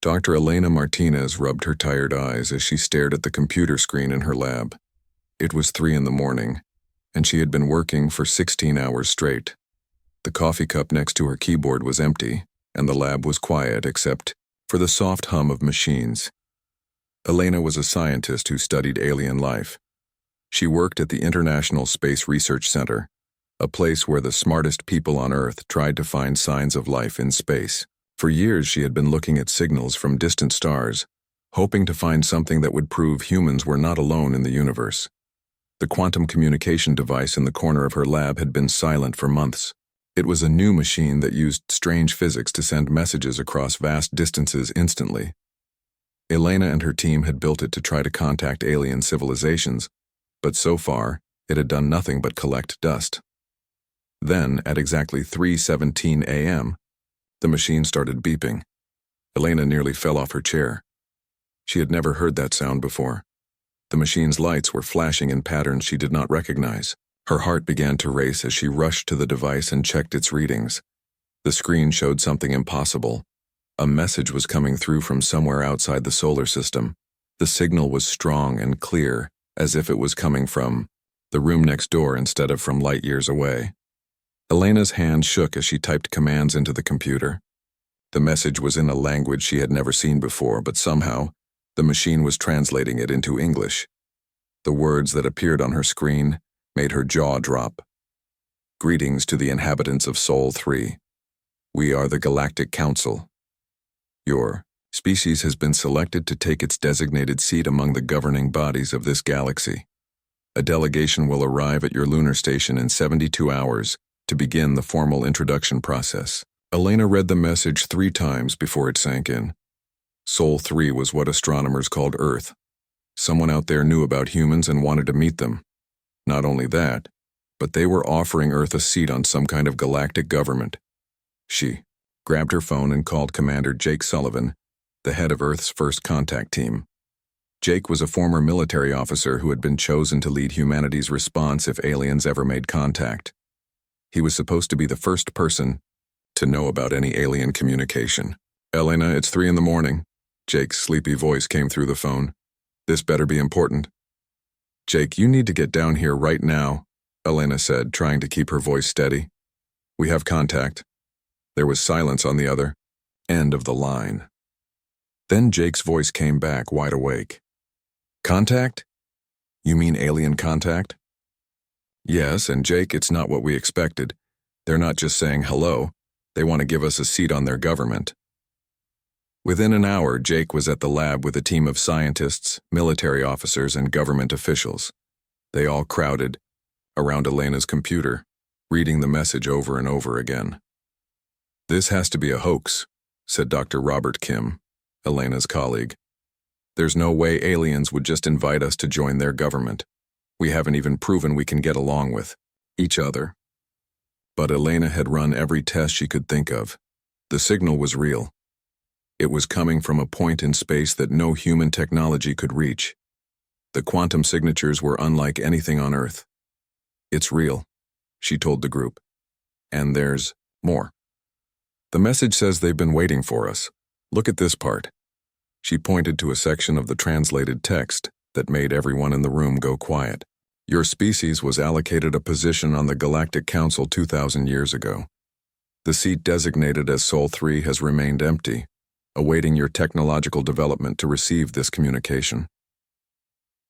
Dr. Elena Martinez rubbed her tired eyes as she stared at the computer screen in her lab. It was 3 in the morning, and she had been working for 16 hours straight. The coffee cup next to her keyboard was empty, and the lab was quiet except for the soft hum of machines. Elena was a scientist who studied alien life. She worked at the International Space Research Center, a place where the smartest people on Earth tried to find signs of life in space. For years she had been looking at signals from distant stars, hoping to find something that would prove humans were not alone in the universe. The quantum communication device in the corner of her lab had been silent for months. It was a new machine that used strange physics to send messages across vast distances instantly. Elena and her team had built it to try to contact alien civilizations, but so far, it had done nothing but collect dust. Then, at exactly 3:17 a.m., the machine started beeping. Elena nearly fell off her chair. She had never heard that sound before. The machine's lights were flashing in patterns she did not recognize. Her heart began to race as she rushed to the device and checked its readings. The screen showed something impossible. A message was coming through from somewhere outside the solar system. The signal was strong and clear, as if it was coming from the room next door instead of from light years away. Elena's hand shook as she typed commands into the computer. The message was in a language she had never seen before, but somehow, the machine was translating it into English. The words that appeared on her screen made her jaw drop. Greetings to the inhabitants of Sol 3. We are the Galactic Council. Your species has been selected to take its designated seat among the governing bodies of this galaxy. A delegation will arrive at your lunar station in 72 hours to begin the formal introduction process. Elena read the message 3 times before it sank in. Sol 3 was what astronomers called Earth. Someone out there knew about humans and wanted to meet them. Not only that, but they were offering Earth a seat on some kind of galactic government. She grabbed her phone and called Commander Jake Sullivan, the head of Earth's first contact team. Jake was a former military officer who had been chosen to lead humanity's response if aliens ever made contact. He was supposed to be the first person to know about any alien communication. Elena, it's 3 in the morning. Jake's sleepy voice came through the phone. This better be important. Jake, you need to get down here right now, Elena said, trying to keep her voice steady. We have contact. There was silence on the other end of the line. Then Jake's voice came back, wide awake. Contact? You mean alien contact? Yes, and Jake, it's not what we expected. They're not just saying hello. They want to give us a seat on their government. Within an hour, Jake was at the lab with a team of scientists, military officers, and government officials. They all crowded around Elena's computer, reading the message over and over again. This has to be a hoax, said Dr. Robert Kim, Elena's colleague. There's no way aliens would just invite us to join their government. We haven't even proven we can get along with each other. But Elena had run every test she could think of. The signal was real. It was coming from a point in space that no human technology could reach. The quantum signatures were unlike anything on Earth. It's real, she told the group. And there's more. The message says they've been waiting for us. Look at this part. She pointed to a section of the translated text that made everyone in the room go quiet. Your species was allocated a position on the Galactic Council 2,000 years ago. The seat designated as Sol 3 has remained empty, awaiting your technological development to receive this communication.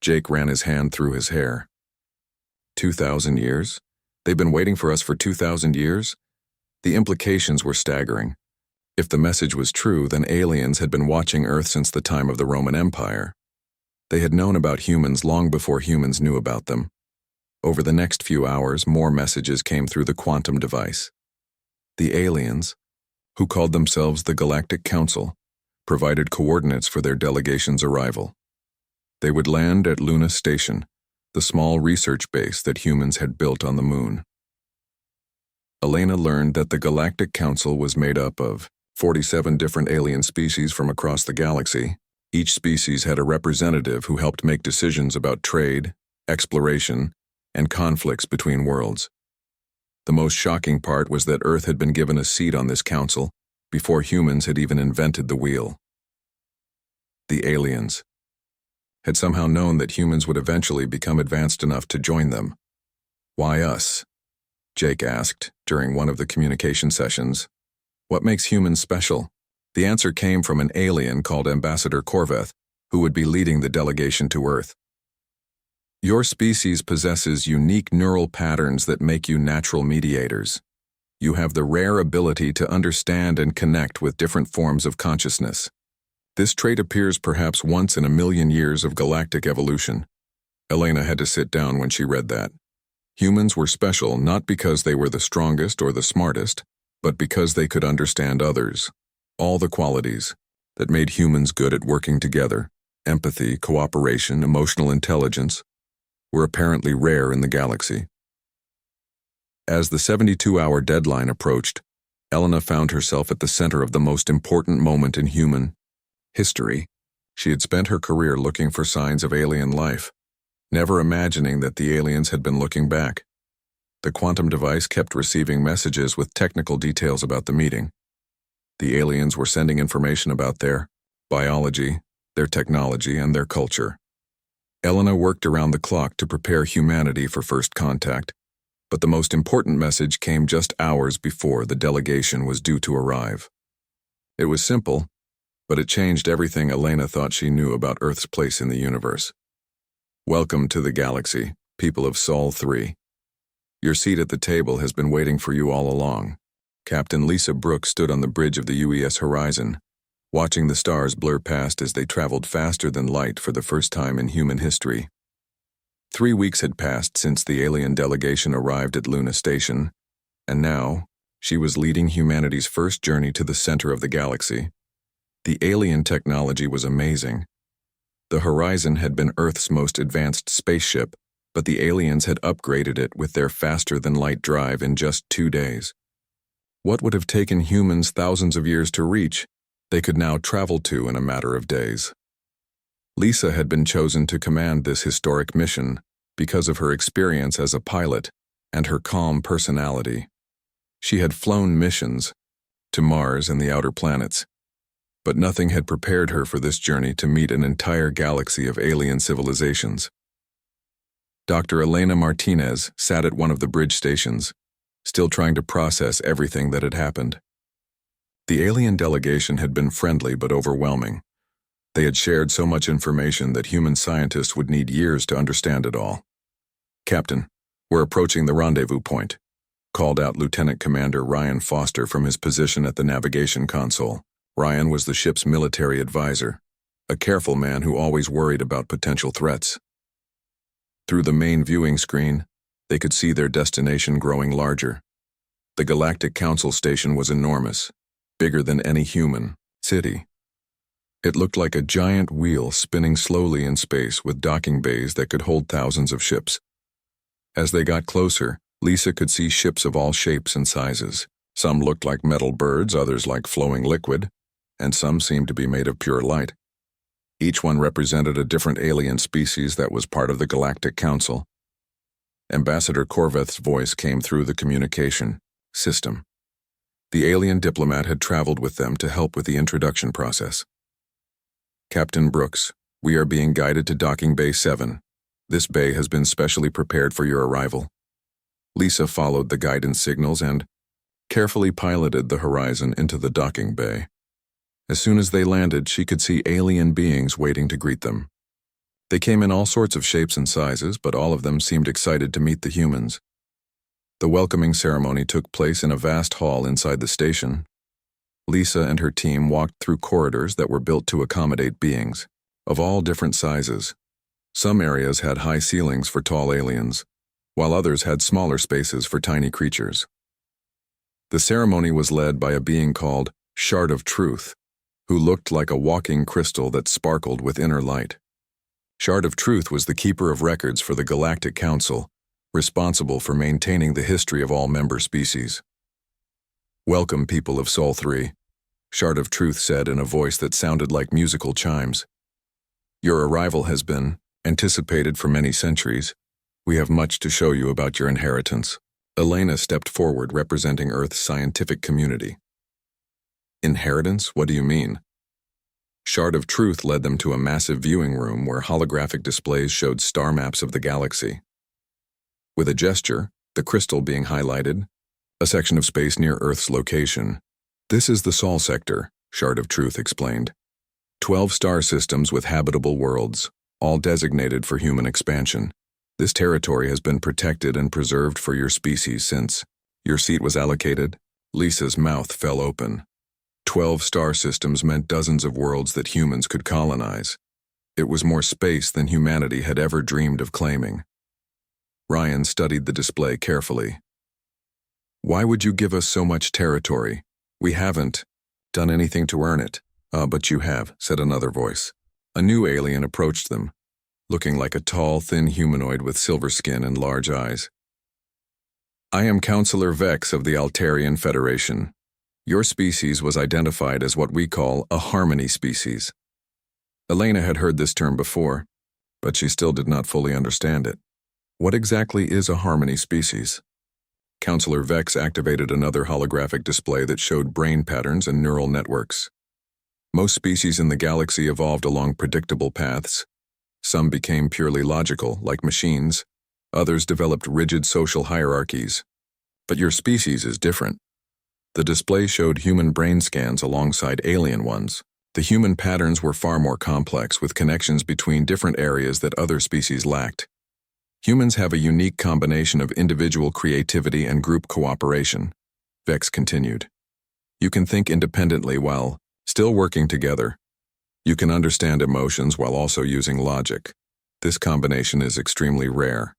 Jake ran his hand through his hair. 2,000 years? They've been waiting for us for 2,000 years? The implications were staggering. If the message was true, then aliens had been watching Earth since the time of the Roman Empire. They had known about humans long before humans knew about them. Over the next few hours, more messages came through the quantum device. The aliens, who called themselves the Galactic Council, provided coordinates for their delegation's arrival. They would land at Luna Station, the small research base that humans had built on the moon. Elena learned that the Galactic Council was made up of 47 different alien species from across the galaxy. Each species had a representative who helped make decisions about trade, exploration, and conflicts between worlds. The most shocking part was that Earth had been given a seat on this council before humans had even invented the wheel. the aliens, had somehow known that humans would eventually become advanced enough to join them. Why us? Jake asked during one of the communication sessions. What makes humans special? The answer came from an alien called Ambassador Corveth, who would be leading the delegation to Earth. Your species possesses unique neural patterns that make you natural mediators. You have the rare ability to understand and connect with different forms of consciousness. This trait appears perhaps once in a million years of galactic evolution. Elena had to sit down when she read that. Humans were special not because they were the strongest or the smartest, but because they could understand others. All the qualities that made humans good at working together, empathy, cooperation, emotional intelligence, were apparently rare in the galaxy. As the 72-hour deadline approached, Elena found herself at the center of the most important moment in human history. She had spent her career looking for signs of alien life, never imagining that the aliens had been looking back. The quantum device kept receiving messages with technical details about the meeting. The aliens were sending information about their biology, their technology, and their culture. Elena worked around the clock to prepare humanity for first contact, but the most important message came just hours before the delegation was due to arrive. It was simple, but it changed everything Elena thought she knew about Earth's place in the universe. Welcome to the galaxy, people of Sol 3. Your seat at the table has been waiting for you all along. Captain Lisa Brooks stood on the bridge of the UES horizon, watching the stars blur past as they traveled faster than light for the first time in human history. 3 weeks had passed since the alien delegation arrived at Luna Station, and now she was leading humanity's first journey to the center of the galaxy. The alien technology was amazing. The Horizon had been Earth's most advanced spaceship, but the aliens had upgraded it with their faster-than-light drive in just 2 days. What would have taken humans thousands of years to reach, they could now travel to in a matter of days. Lisa had been chosen to command this historic mission because of her experience as a pilot and her calm personality. She had flown missions to Mars and the outer planets, but nothing had prepared her for this journey to meet an entire galaxy of alien civilizations. Dr. Elena Martinez sat at one of the bridge stations, still trying to process everything that had happened. The alien delegation had been friendly but overwhelming. They had shared so much information that human scientists would need years to understand it all. Captain, we're approaching the rendezvous point, called out Lieutenant Commander Ryan Foster from his position at the navigation console. Ryan was the ship's military advisor, a careful man who always worried about potential threats. Through the main viewing screen, they could see their destination growing larger. The Galactic Council station was enormous, bigger than any human city. It looked like a giant wheel spinning slowly in space with docking bays that could hold thousands of ships. As they got closer, Lisa could see ships of all shapes and sizes. Some looked like metal birds, others like flowing liquid, and some seemed to be made of pure light. Each one represented a different alien species that was part of the Galactic Council. Ambassador Corveth's voice came through the communication system. The alien diplomat had traveled with them to help with the introduction process. Captain Brooks, we are being guided to Docking Bay 7. This bay has been specially prepared for your arrival. Lisa followed the guidance signals and carefully piloted the Horizon into the docking bay. As soon as they landed, she could see alien beings waiting to greet them. They came in all sorts of shapes and sizes, but all of them seemed excited to meet the humans. The welcoming ceremony took place in a vast hall inside the station. Lisa and her team walked through corridors that were built to accommodate beings of all different sizes. Some areas had high ceilings for tall aliens, while others had smaller spaces for tiny creatures. The ceremony was led by a being called Shard of Truth, who looked like a walking crystal that sparkled with inner light. Shard of Truth was the keeper of records for the Galactic Council, responsible for maintaining the history of all member species. Welcome, people of Sol 3, Shard of Truth said in a voice that sounded like musical chimes. Your arrival has been anticipated for many centuries. We have much to show you about your inheritance. Elena stepped forward, representing Earth's scientific community. Inheritance? What do you mean? Shard of Truth led them to a massive viewing room where holographic displays showed star maps of the galaxy. With a gesture, the crystal being highlighted, a section of space near Earth's location. This is the Sol sector, Shard of Truth explained. 12 star systems with habitable worlds, all designated for human expansion. This territory has been protected and preserved for your species since your seat was allocated. Lisa's mouth fell open. 12 star systems meant dozens of worlds that humans could colonize. It was more space than humanity had ever dreamed of claiming. Ryan studied the display carefully. Why would you give us so much territory? We haven't done anything to earn it. But you have, said another voice. A new alien approached them, looking like a tall, thin humanoid with silver skin and large eyes. I am Counselor Vex of the Altarian Federation. Your species was identified as what we call a harmony species. Elena had heard this term before, but she still did not fully understand it. What exactly is a harmony species? Counselor Vex activated another holographic display that showed brain patterns and neural networks. Most species in the galaxy evolved along predictable paths. Some became purely logical, like machines. Others developed rigid social hierarchies. But your species is different. The display showed human brain scans alongside alien ones. The human patterns were far more complex, with connections between different areas that other species lacked. Humans have a unique combination of individual creativity and group cooperation, Vex continued. You can think independently while still working together. You can understand emotions while also using logic. This combination is extremely rare.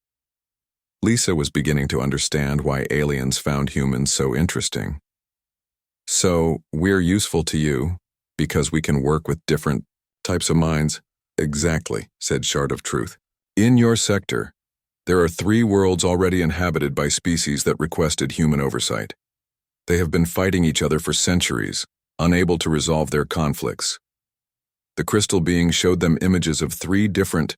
Lisa was beginning to understand why aliens found humans so interesting. So, we're useful to you because we can work with different types of minds? Exactly, said Shard of Truth. In your sector, there are 3 worlds already inhabited by species that requested human oversight. They have been fighting each other for centuries, unable to resolve their conflicts. The crystal being showed them images of 3 different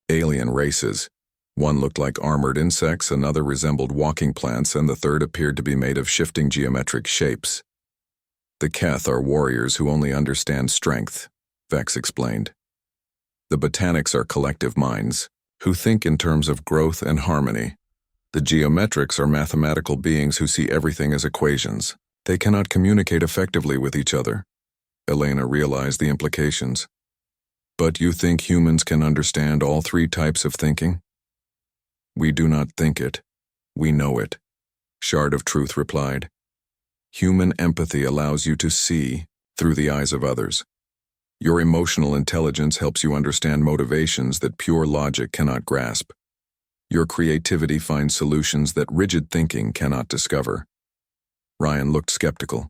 alien races. One looked like armored insects, another resembled walking plants, and the third appeared to be made of shifting geometric shapes. The Keth are warriors who only understand strength, Vex explained. The Botanics are collective minds, who think in terms of growth and harmony. The Geometrics are mathematical beings who see everything as equations. They cannot communicate effectively with each other. Elena realized the implications. But you think humans can understand all 3 types of thinking? We do not think it. We know it, Shard of Truth replied. Human empathy allows you to see through the eyes of others. Your emotional intelligence helps you understand motivations that pure logic cannot grasp. Your creativity finds solutions that rigid thinking cannot discover. Ryan looked skeptical.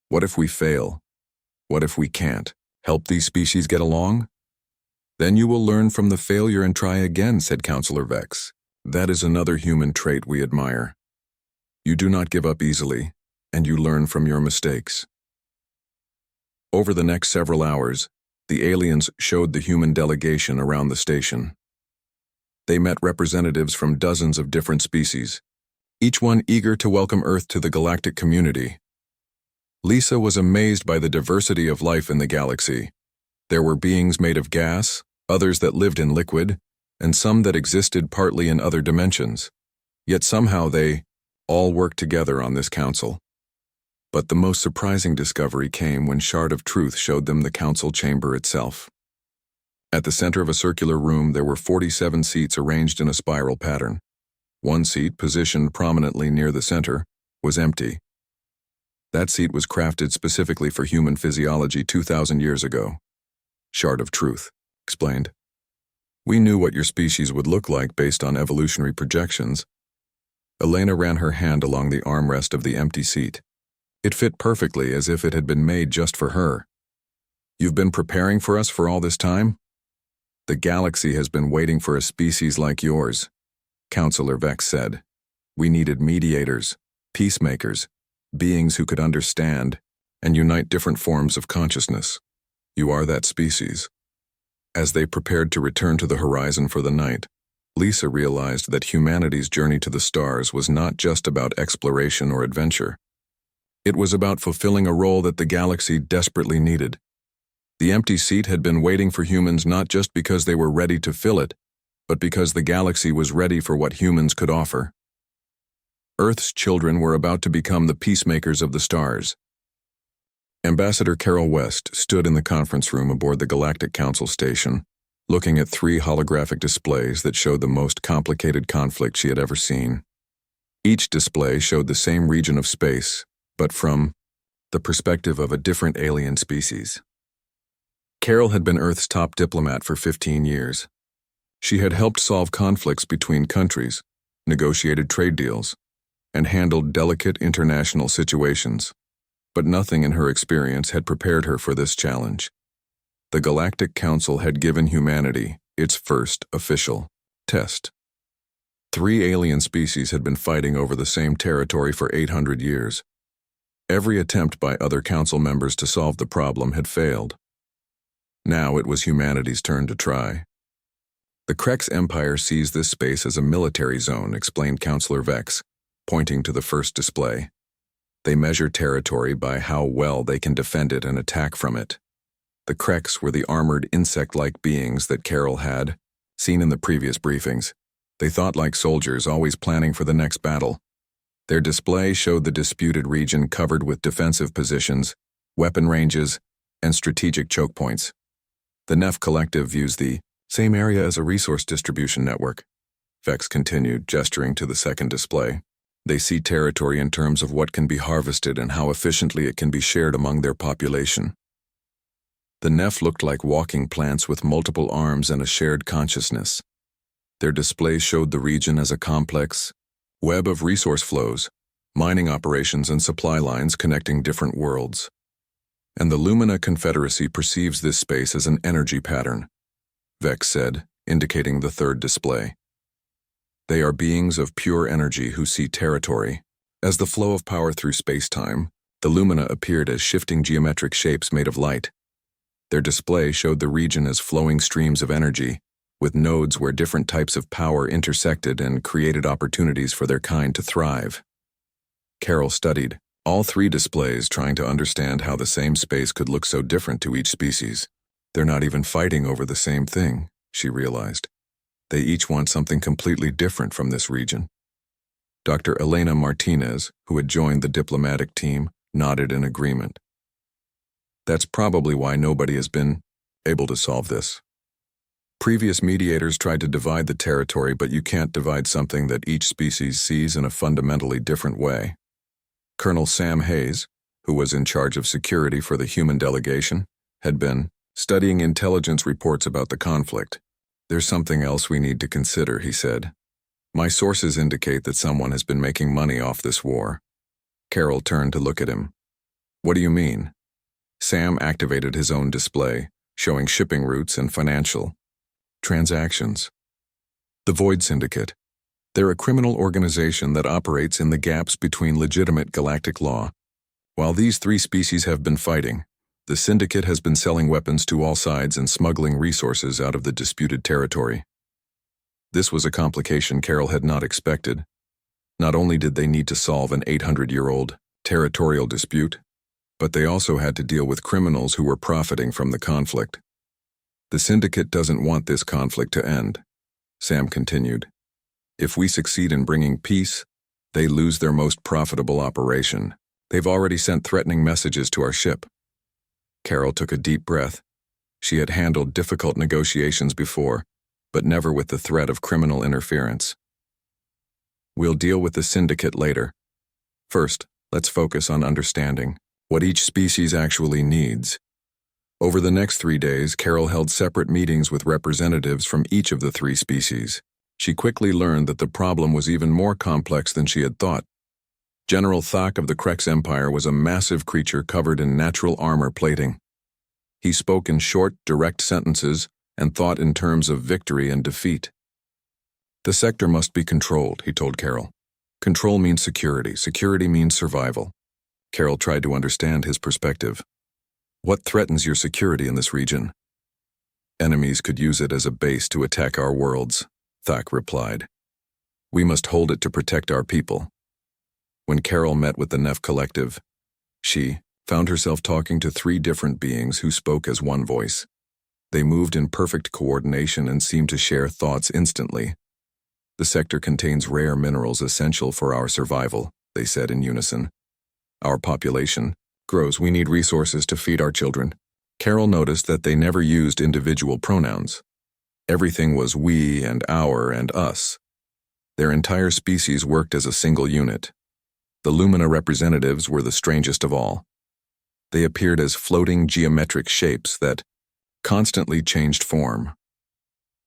What if we fail? What if we can't help these species get along? Then you will learn from the failure and try again, said Counselor Vex. That is another human trait we admire. You do not give up easily, and you learn from your mistakes. Over the next several hours, the aliens showed the human delegation around the station. They met representatives from dozens of different species, each one eager to welcome Earth to the galactic community. Lisa was amazed by the diversity of life in the galaxy. There were beings made of gas, others that lived in liquid, and some that existed partly in other dimensions. Yet somehow they all worked together on this council. But the most surprising discovery came when Shard of Truth showed them the council chamber itself. At the center of a circular room, there were 47 seats arranged in a spiral pattern. One seat, positioned prominently near the center, was empty. That seat was crafted specifically for human physiology 2,000 years ago. Shard of Truth explained. We knew what your species would look like based on evolutionary projections. Elena ran her hand along the armrest of the empty seat. It fit perfectly, as if it had been made just for her. You've been preparing for us for all this time? The galaxy has been waiting for a species like yours, Counselor Vex said. We needed mediators, peacemakers, beings who could understand and unite different forms of consciousness. You are that species. As they prepared to return to the horizon for the night, Lisa realized that humanity's journey to the stars was not just about exploration or adventure. It was about fulfilling a role that the galaxy desperately needed. The empty seat had been waiting for humans not just because they were ready to fill it, but because the galaxy was ready for what humans could offer. Earth's children were about to become the peacemakers of the stars. Ambassador Carol West stood in the conference room aboard the Galactic Council station, looking at 3 holographic displays that showed the most complicated conflict she had ever seen. Each display showed the same region of space, but from the perspective of a different alien species. Carol had been Earth's top diplomat for 15 years. She had helped solve conflicts between countries, negotiated trade deals, and handled delicate international situations. But nothing in her experience had prepared her for this challenge. The Galactic Council had given humanity its first official test. 3 alien species had been fighting over the same territory for 800 years. Every attempt by other council members to solve the problem had failed. Now it was humanity's turn to try. The Krex Empire sees this space as a military zone, explained Counselor Vex, pointing to the first display. They measure territory by how well they can defend it and attack from it. The Krex were the armored insect-like beings that Carol had seen in the previous briefings. They thought like soldiers, always planning for the next battle. Their display showed the disputed region covered with defensive positions, weapon ranges, and strategic choke points. The Neph Collective views the same area as a resource distribution network. Vex continued, gesturing to the second display. They see territory in terms of what can be harvested and how efficiently it can be shared among their population. The Neph looked like walking plants with multiple arms and a shared consciousness. Their display showed the region as a complex web of resource flows, mining operations and supply lines connecting different worlds. And the Lumina Confederacy perceives this space as an energy pattern, Vex said, indicating the third display. They are beings of pure energy who see territory. As the flow of power through space-time, the Lumina appeared as shifting geometric shapes made of light. Their display showed the region as flowing streams of energy, with nodes where different types of power intersected and created opportunities for their kind to thrive. Carol studied all 3 displays, trying to understand how the same space could look so different to each species. They're not even fighting over the same thing, she realized. They each want something completely different from this region. Dr. Elena Martinez, who had joined the diplomatic team, nodded in agreement. That's probably why nobody has been able to solve this. Previous mediators tried to divide the territory, but you can't divide something that each species sees in a fundamentally different way. Colonel Sam Hayes, who was in charge of security for the human delegation, had been studying intelligence reports about the conflict. There's something else we need to consider, he said. My sources indicate that someone has been making money off this war. Carol turned to look at him. What do you mean? Sam activated his own display, showing shipping routes and financial transactions. The Void Syndicate. They're a criminal organization that operates in the gaps between legitimate galactic law. While these 3 species have been fighting, the Syndicate has been selling weapons to all sides and smuggling resources out of the disputed territory. This was a complication Carol had not expected. Not only did they need to solve an 800-year-old territorial dispute, but they also had to deal with criminals who were profiting from the conflict. The Syndicate doesn't want this conflict to end, Sam continued. If we succeed in bringing peace, they lose their most profitable operation. They've already sent threatening messages to our ship. Carol took a deep breath. She had handled difficult negotiations before, but never with the threat of criminal interference. We'll deal with the Syndicate later. First, let's focus on understanding what each species actually needs. Over the next 3 days, Carol held separate meetings with representatives from each of the 3 species. She quickly learned that the problem was even more complex than she had thought. General Thak of the Krex Empire was a massive creature covered in natural armor plating. He spoke in short, direct sentences and thought in terms of victory and defeat. The sector must be controlled, he told Carol. Control means security. Security means survival. Carol tried to understand his perspective. What threatens your security in this region? Enemies could use it as a base to attack our worlds, Thak replied. We must hold it to protect our people. When Carol met with the Neph Collective, she found herself talking to three different beings who spoke as one voice. They moved in perfect coordination and seemed to share thoughts instantly. "The sector contains rare minerals essential for our survival," they said in unison. "Our population grows. We need resources to feed our children." Carol noticed that they never used individual pronouns. Everything was we and our and us. Their entire species worked as a single unit. The Lumina representatives were the strangest of all. They appeared as floating geometric shapes that constantly changed form.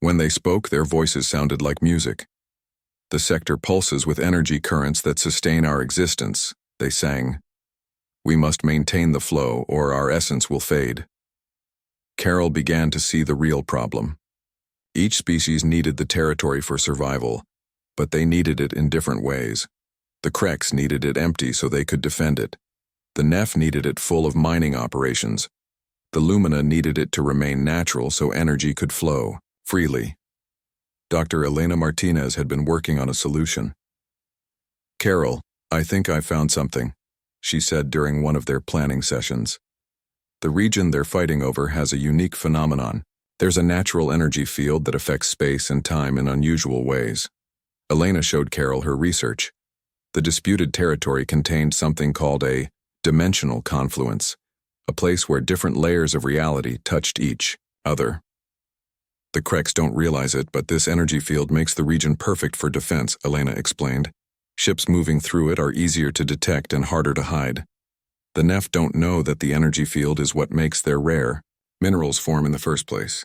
When they spoke, their voices sounded like music. "The sector pulses with energy currents that sustain our existence," they sang. "We must maintain the flow, or our essence will fade." Carol began to see the real problem. Each species needed the territory for survival, but they needed it in different ways. The Kreks needed it empty so they could defend it. The Neph needed it full of mining operations. The Lumina needed it to remain natural so energy could flow freely. Dr. Elena Martinez had been working on a solution. "Carol, I think I found something," she said during one of their planning sessions. "The region they're fighting over has a unique phenomenon. There's a natural energy field that affects space and time in unusual ways." Elena showed Carol her research. The disputed territory contained something called a dimensional confluence, a place where different layers of reality touched each other. "The Kreks don't realize it, but this energy field makes the region perfect for defense," Elena explained. "Ships moving through it are easier to detect and harder to hide. The Neph don't know that the energy field is what makes their rare minerals form in the first place.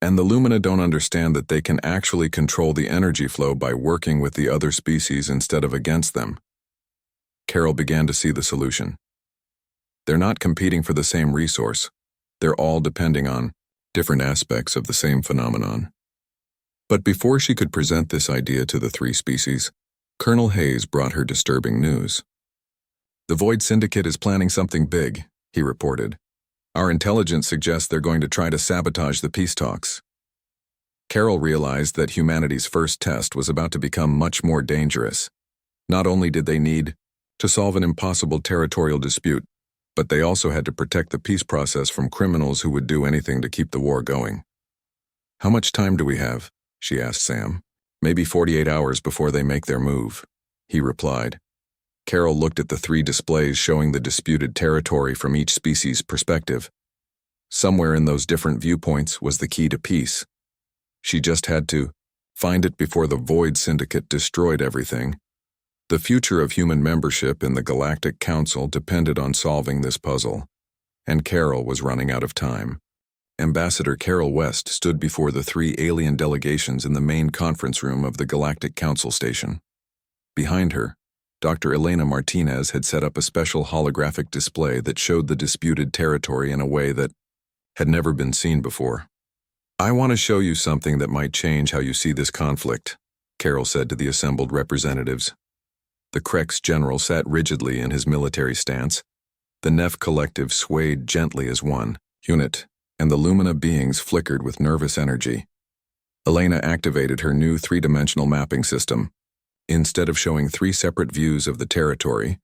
And the Lumina don't understand that they can actually control the energy flow by working with the other species instead of against them." Carol began to see the solution. They're not competing for the same resource. They're all depending on different aspects of the same phenomenon. But before she could present this idea to the three species, Colonel Hayes brought her disturbing news. "The Void Syndicate is planning something big," he reported. "Our intelligence suggests they're going to try to sabotage the peace talks." Carol realized that humanity's first test was about to become much more dangerous. Not only did they need to solve an impossible territorial dispute, but they also had to protect the peace process from criminals who would do anything to keep the war going. "How much time do we have?" she asked Sam. "Maybe 48 hours before they make their move," he replied. Carol looked at the three displays showing the disputed territory from each species' perspective. Somewhere in those different viewpoints was the key to peace. She just had to find it before the Void Syndicate destroyed everything. The future of human membership in the Galactic Council depended on solving this puzzle, and Carol was running out of time. Ambassador Carol West stood before the three alien delegations in the main conference room of the Galactic Council station. Behind her, Dr. Elena Martinez had set up a special holographic display that showed the disputed territory in a way that had never been seen before. "I want to show you something that might change how you see this conflict," Carol said to the assembled representatives. The Kreks general sat rigidly in his military stance. The Neph collective swayed gently as one unit, and the Lumina beings flickered with nervous energy. Elena activated her new three-dimensional mapping system. Instead of showing three separate views of the territory,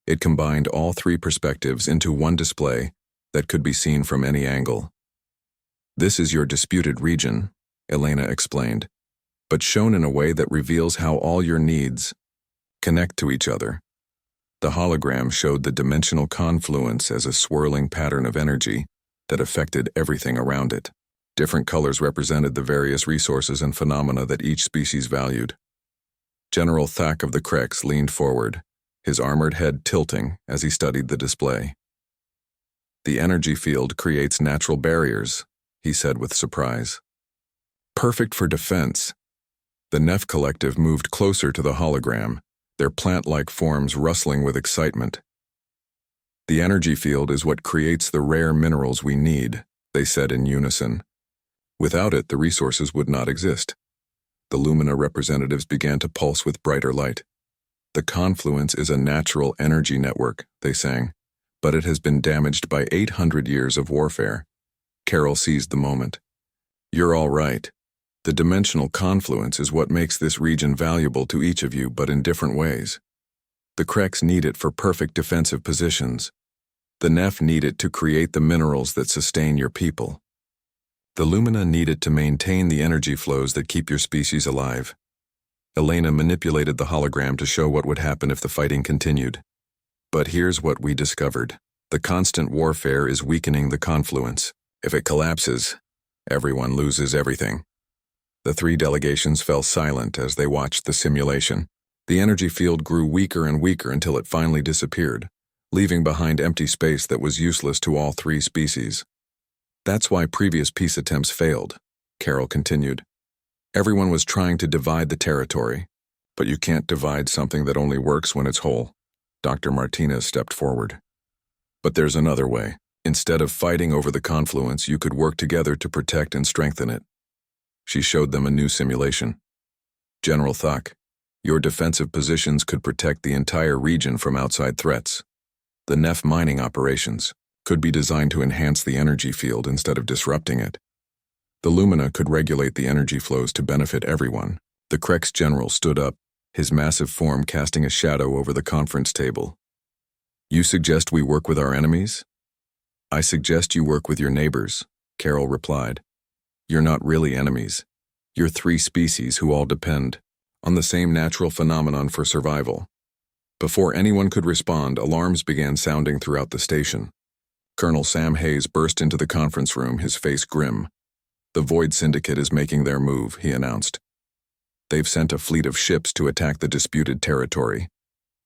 it combined all three perspectives into one display that could be seen from any angle. "This is your disputed region," Elena explained, "but shown in a way that reveals how all your needs connect to each other." The hologram showed the dimensional confluence as a swirling pattern of energy that affected everything around it. Different colors represented the various resources and phenomena that each species valued. General Thak of the Kreks leaned forward, his armored head tilting as he studied the display. "The energy field creates natural barriers," he said with surprise. "Perfect for defense." The Neph collective moved closer to the hologram, their plant-like forms rustling with excitement. "The energy field is what creates the rare minerals we need," they said in unison. "Without it, the resources would not exist." The Lumina representatives began to pulse with brighter light. "The confluence is a natural energy network," they sang, "but it has been damaged by 800 years of warfare." Carol seized the moment. "You're all right. The dimensional confluence is what makes this region valuable to each of you, but in different ways. The Kreks need it for perfect defensive positions. The Neph need it to create the minerals that sustain your people. The Lumina need it to maintain the energy flows that keep your species alive. Elena manipulated the hologram to show what would happen if the fighting continued. But here's what we discovered. The constant warfare is weakening the confluence. If it collapses, everyone loses everything. The three delegations fell silent as they watched the simulation. The energy field grew weaker and weaker until it finally disappeared, leaving behind empty space that was useless to all three species. That's why previous peace attempts failed, Carol continued. Everyone was trying to divide the territory, but you can't divide something that only works when it's whole. Dr. Martinez stepped forward. But there's another way. Instead of fighting over the confluence, you could work together to protect and strengthen it. She showed them a new simulation. General Thak, your defensive positions could protect the entire region from outside threats. The Neph mining operations could be designed to enhance the energy field instead of disrupting it. The Lumina could regulate the energy flows to benefit everyone. The Krex general stood up, his massive form casting a shadow over the conference table. You suggest we work with our enemies? I suggest you work with your neighbors, Carol replied. You're not really enemies. You're three species who all depend on the same natural phenomenon for survival. Before anyone could respond, alarms began sounding throughout the station. Colonel Sam Hayes burst into the conference room, his face grim. The Void Syndicate is making their move, he announced. They've sent a fleet of ships to attack the disputed territory.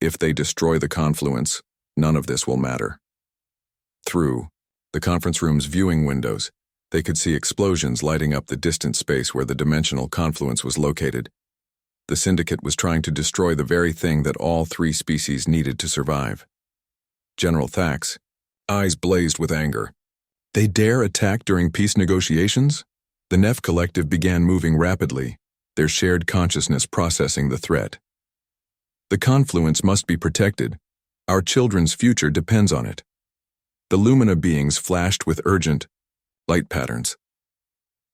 If they destroy the confluence, none of this will matter. Through the conference room's viewing windows, they could see explosions lighting up the distant space where the dimensional confluence was located. The Syndicate was trying to destroy the very thing that all three species needed to survive. General Thak's eyes blazed with anger. They dare attack during peace negotiations? The Neph Collective began moving rapidly, their shared consciousness processing the threat. The confluence must be protected. Our children's future depends on it. The Lumina beings flashed with urgent light patterns.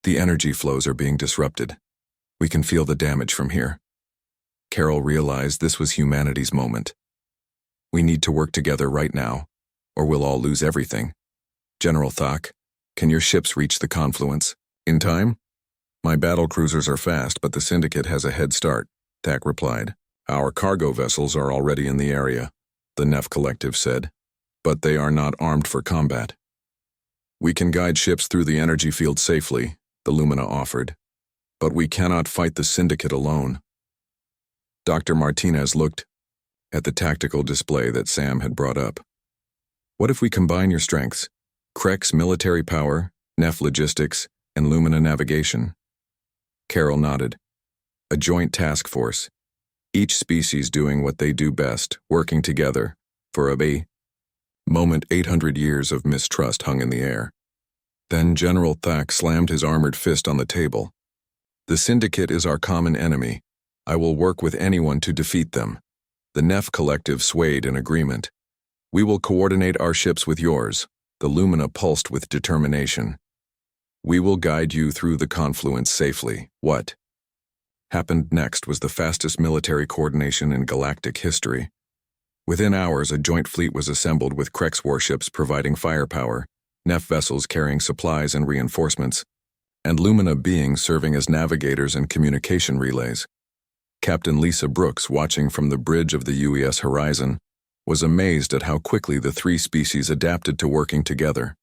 The energy flows are being disrupted. We can feel the damage from here. Carol realized this was humanity's moment. We need to work together right now, or we'll all lose everything. General Thak, can your ships reach the confluence in time? My battle cruisers are fast, but the Syndicate has a head start, Thak replied. Our cargo vessels are already in the area, the Neph Collective said, but they are not armed for combat. We can guide ships through the energy field safely, the Lumina offered, but we cannot fight the Syndicate alone. Dr. Martinez looked at the tactical display that Sam had brought up. What if we combine your strengths? Krex military power, Neph logistics, and Lumina navigation. Carol nodded. A joint task force, each species doing what they do best, working together, for a moment. 800 years of mistrust hung in the air. Then General Thak slammed his armored fist on the table. The Syndicate is our common enemy. I will work with anyone to defeat them. The Neph Collective swayed in agreement. We will coordinate our ships with yours. The Lumina pulsed with determination. We will guide you through the confluence safely. What happened next was the fastest military coordination in galactic history. Within hours, a joint fleet was assembled with Krex warships providing firepower, Neph vessels carrying supplies and reinforcements, and Lumina beings serving as navigators and communication relays. Captain Lisa Brooks, watching from the bridge of the UES horizon, was amazed at how quickly the three species adapted to working together.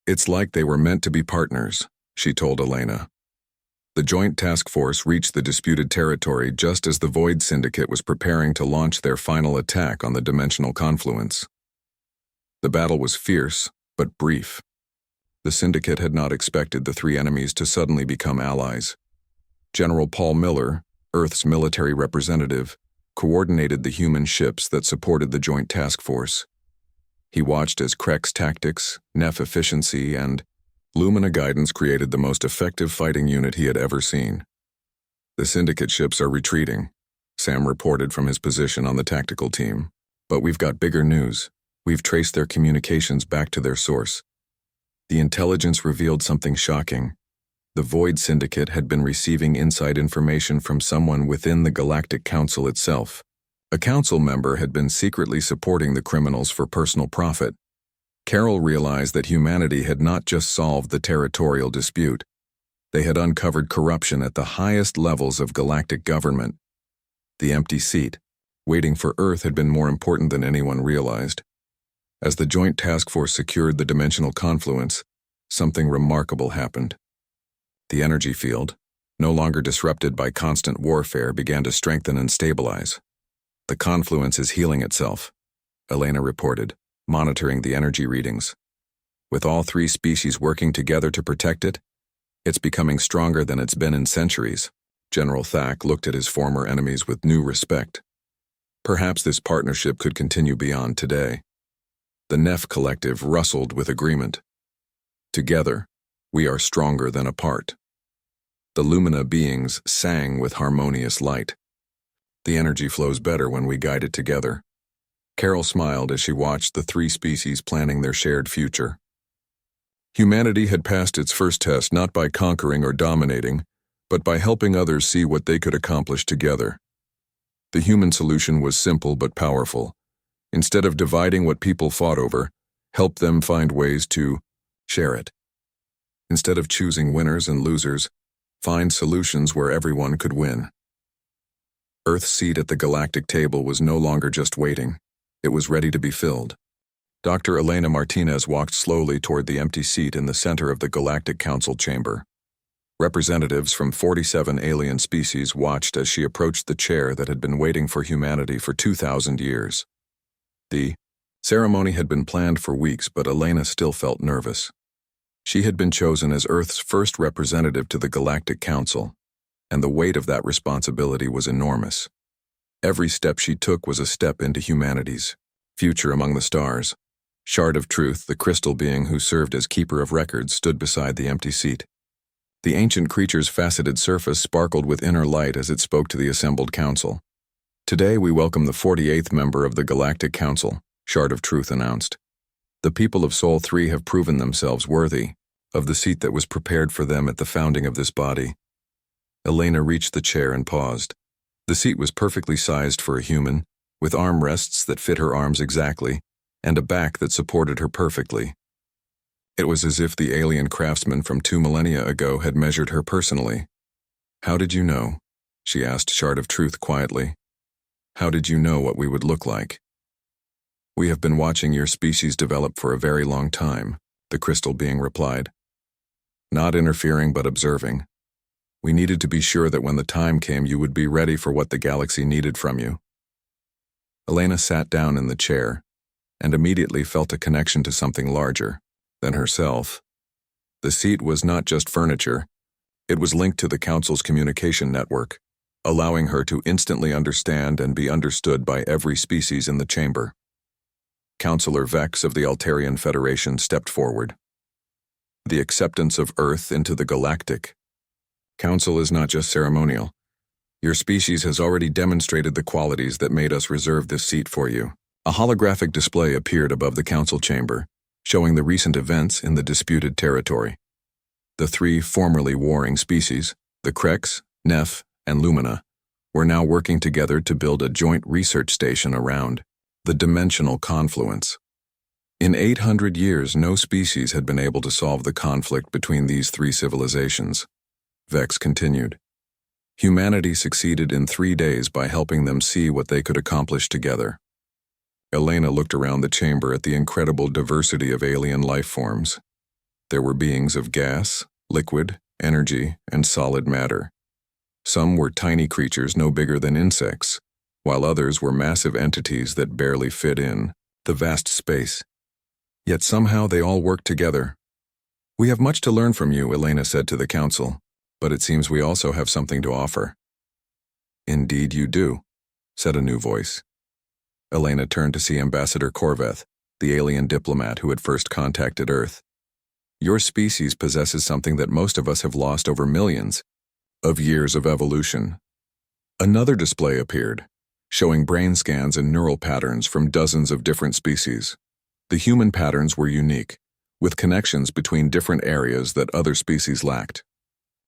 It's like they were meant to be partners, she told Elena. The joint task force reached the disputed territory just as the Void Syndicate was preparing to launch their final attack on the dimensional confluence. The battle was fierce, but brief. The Syndicate had not expected the three enemies to suddenly become allies. General Paul Miller, Earth's military representative, coordinated the human ships that supported the joint task force. He watched as Krex tactics, Neph efficiency, and Lumina guidance created the most effective fighting unit he had ever seen. The Syndicate ships are retreating, Sam reported from his position on the tactical team. But we've got bigger news. We've traced their communications back to their source. The intelligence revealed something shocking. The Void Syndicate had been receiving inside information from someone within the Galactic Council itself. A council member had been secretly supporting the criminals for personal profit. Carol realized that humanity had not just solved the territorial dispute. They had uncovered corruption at the highest levels of galactic government. The empty seat, waiting for Earth, had been more important than anyone realized. As the joint task force secured the dimensional confluence, something remarkable happened. The energy field, no longer disrupted by constant warfare, began to strengthen and stabilize. The confluence is healing itself, Elena reported, monitoring the energy readings. With all three species working together to protect it, it's becoming stronger than it's been in centuries. General Thack looked at his former enemies with new respect. Perhaps this partnership could continue beyond today. The Neff Collective rustled with agreement. Together, we are stronger than apart. The Lumina beings sang with harmonious light. The energy flows better when we guide it together. Carol smiled as she watched the three species planning their shared future. Humanity had passed its first test not by conquering or dominating, but by helping others see what they could accomplish together. The human solution was simple but powerful. Instead of dividing what people fought over, help them find ways to share it. Instead of choosing winners and losers, find solutions where everyone could win. Earth's seat at the galactic table was no longer just waiting. It was ready to be filled. Dr. Elena Martinez walked slowly toward the empty seat in the center of the Galactic Council chamber. Representatives from 47 alien species watched as she approached the chair that had been waiting for humanity for 2,000 years. The ceremony had been planned for weeks, but Elena still felt nervous. She had been chosen as Earth's first representative to the Galactic Council, and the weight of that responsibility was enormous. Every step she took was a step into humanity's future among the stars. Shard of Truth, the crystal being who served as keeper of records, stood beside the empty seat. The ancient creature's faceted surface sparkled with inner light as it spoke to the assembled council. Today we welcome the 48th member of the Galactic Council, Shard of Truth announced. The people of Sol 3 have proven themselves worthy of the seat that was prepared for them at the founding of this body. Elena reached the chair and paused. The seat was perfectly sized for a human, with armrests that fit her arms exactly, and a back that supported her perfectly. It was as if the alien craftsman from 2 millennia ago had measured her personally. "How did you know?" she asked Shard of Truth quietly. "How did you know what we would look like?" "We have been watching your species develop for a very long time," the crystal being replied. "Not interfering but observing. We needed to be sure that when the time came you would be ready for what the galaxy needed from you." Elena sat down in the chair, and immediately felt a connection to something larger than herself. The seat was not just furniture, it was linked to the Council's communication network, allowing her to instantly understand and be understood by every species in the chamber. Councillor Vex of the Altarian Federation stepped forward. "The acceptance of Earth into the Galactic Council is not just ceremonial. Your species has already demonstrated the qualities that made us reserve this seat for you." A holographic display appeared above the council chamber, showing the recent events in the disputed territory. The three formerly warring species, the Krex, Neff, and Lumina, were now working together to build a joint research station around the dimensional confluence. In 800 years, no species had been able to solve the conflict between these three civilizations. Vex continued. Humanity succeeded in 3 days by helping them see what they could accomplish together. Elena looked around the chamber at the incredible diversity of alien life forms. There were beings of gas, liquid, energy, and solid matter. Some were tiny creatures no bigger than insects, while others were massive entities that barely fit in the vast space. Yet somehow they all worked together. "We have much to learn from you," Elena said to the council, "but it seems we also have something to offer." "Indeed you do," said a new voice. Elena turned to see Ambassador Korveth, the alien diplomat who had first contacted Earth. "Your species possesses something that most of us have lost over millions of years of evolution." Another display appeared, showing brain scans and neural patterns from dozens of different species. The human patterns were unique, with connections between different areas that other species lacked.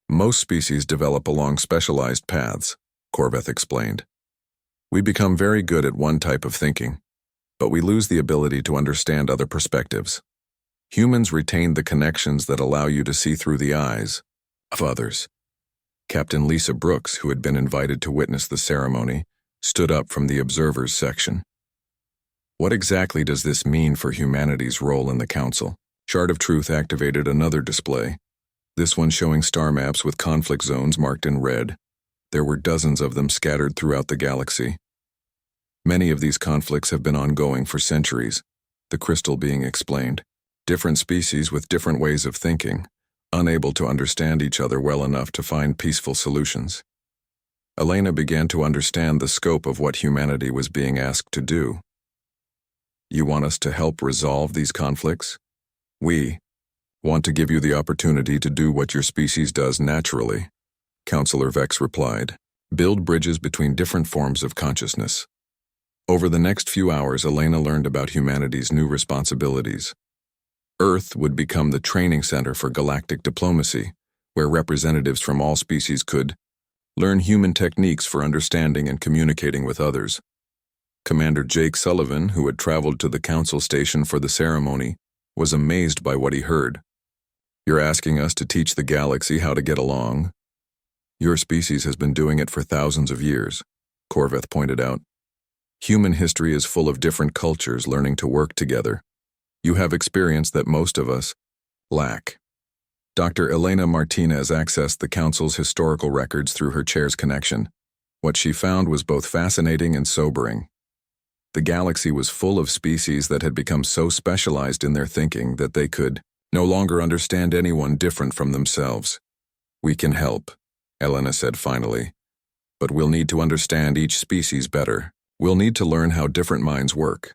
"Most species develop along specialized paths," Korveth explained. "We become very good at one type of thinking, but we lose the ability to understand other perspectives. Humans retain the connections that allow you to see through the eyes of others. Captain Lisa Brooks, who had been invited to witness the ceremony, stood up from the observers section. What exactly does this mean for humanity's role in the Council? Shard of Truth activated another display, this one showing star maps with conflict zones marked in red. There were dozens of them scattered throughout the galaxy. Many of these conflicts have been ongoing for centuries, the crystal being explained. Different species with different ways of thinking, unable to understand each other well enough to find peaceful solutions. Elena began to understand the scope of what humanity was being asked to do. You want us to help resolve these conflicts? We want to give you the opportunity to do what your species does naturally, Counselor Vex replied. Build bridges between different forms of consciousness. Over the next few hours, Elena learned about humanity's new responsibilities. Earth would become the training center for galactic diplomacy, where representatives from all species could learn human techniques for understanding and communicating with others. Commander Jake Sullivan, who had traveled to the council station for the ceremony, was amazed by what he heard. You're asking us to teach the galaxy how to get along? Your species has been doing it for thousands of years, Corveth pointed out. Human history is full of different cultures learning to work together. You have experience that most of us lack. Dr. Elena Martinez accessed the Council's historical records through her chair's connection. What she found was both fascinating and sobering. The galaxy was full of species that had become so specialized in their thinking that they could no longer understand anyone different from themselves. We can help, Elena said finally. But we'll need to understand each species better. We'll need to learn how different minds work.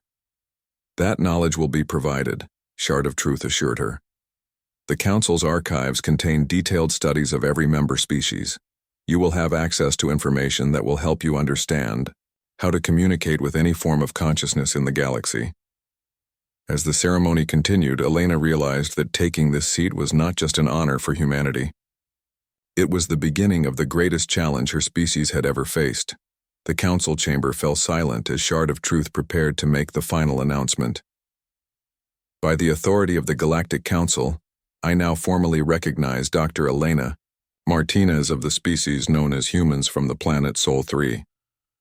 That knowledge will be provided, Shard of Truth assured her. The Council's archives contain detailed studies of every member species. You will have access to information that will help you understand how to communicate with any form of consciousness in the galaxy. As the ceremony continued, Elena realized that taking this seat was not just an honor for humanity. It was the beginning of the greatest challenge her species had ever faced. The council chamber fell silent as Shard of Truth prepared to make the final announcement. By the authority of the Galactic Council, I now formally recognize Dr. Elena Martinez of the species known as humans from the planet Sol 3.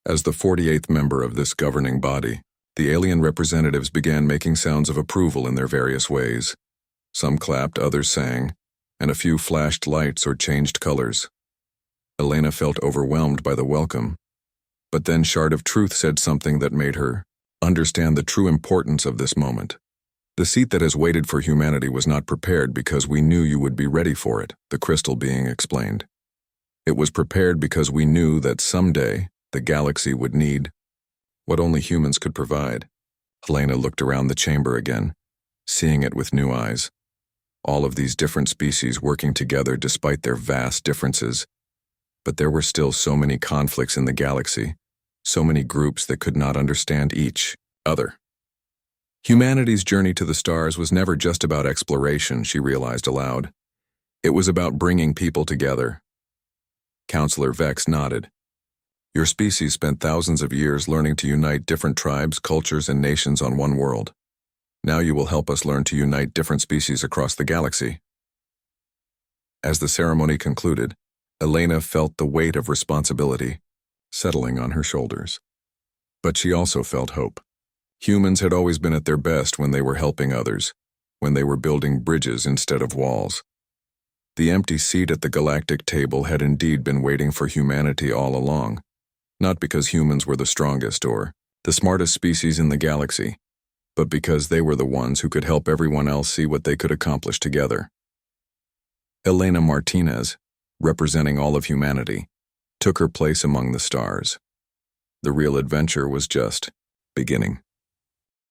As the 48th member of this governing body, the alien representatives began making sounds of approval in their various ways. Some clapped, others sang, and a few flashed lights or changed colors. Elena felt overwhelmed by the welcome. But then Shard of Truth said something that made her understand the true importance of this moment. The seat that has waited for humanity was not prepared because we knew you would be ready for it, the crystal being explained. It was prepared because we knew that someday the galaxy would need what only humans could provide. Elena looked around the chamber again, seeing it with new eyes. All of these different species working together despite their vast differences. But there were still so many conflicts in the galaxy, so many groups that could not understand each other. Humanity's journey to the stars was never just about exploration, she realized aloud. It was about bringing people together. Counselor Vex nodded. Your species spent thousands of years learning to unite different tribes, cultures, and nations on one world. Now you will help us learn to unite different species across the galaxy. As the ceremony concluded, Elena felt the weight of responsibility settling on her shoulders. But she also felt hope. Humans had always been at their best when they were helping others, when they were building bridges instead of walls. The empty seat at the galactic table had indeed been waiting for humanity all along, not because humans were the strongest or the smartest species in the galaxy, but because they were the ones who could help everyone else see what they could accomplish together. Elena Martinez, representing all of humanity, took her place among the stars. The real adventure was just beginning.